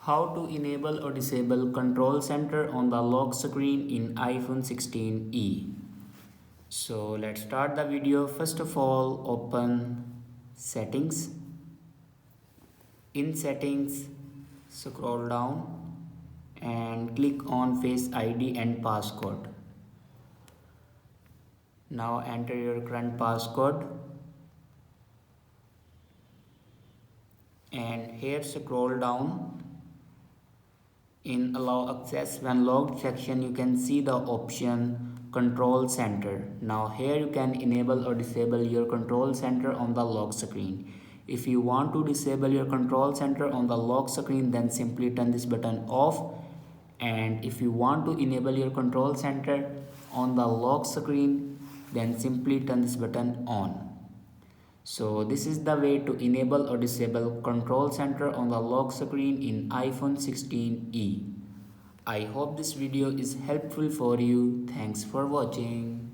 How to enable or disable control center on the lock screen in iPhone 16e. So let's start the video. First of all, open settings. In settings, scroll down and click on Face ID and passcode. Now enter your current passcode and here scroll down. In allow access when logged section, you can see the option control center. Now here you can enable or disable your control center on the lock screen. If you want to disable your control center on the lock screen, then simply turn this button off. And if you want to enable your control center on the lock screen, then simply turn this button on. So this is the way to enable or disable control center on the lock screen in iPhone 16e. I hope this video is helpful for you. Thanks for watching.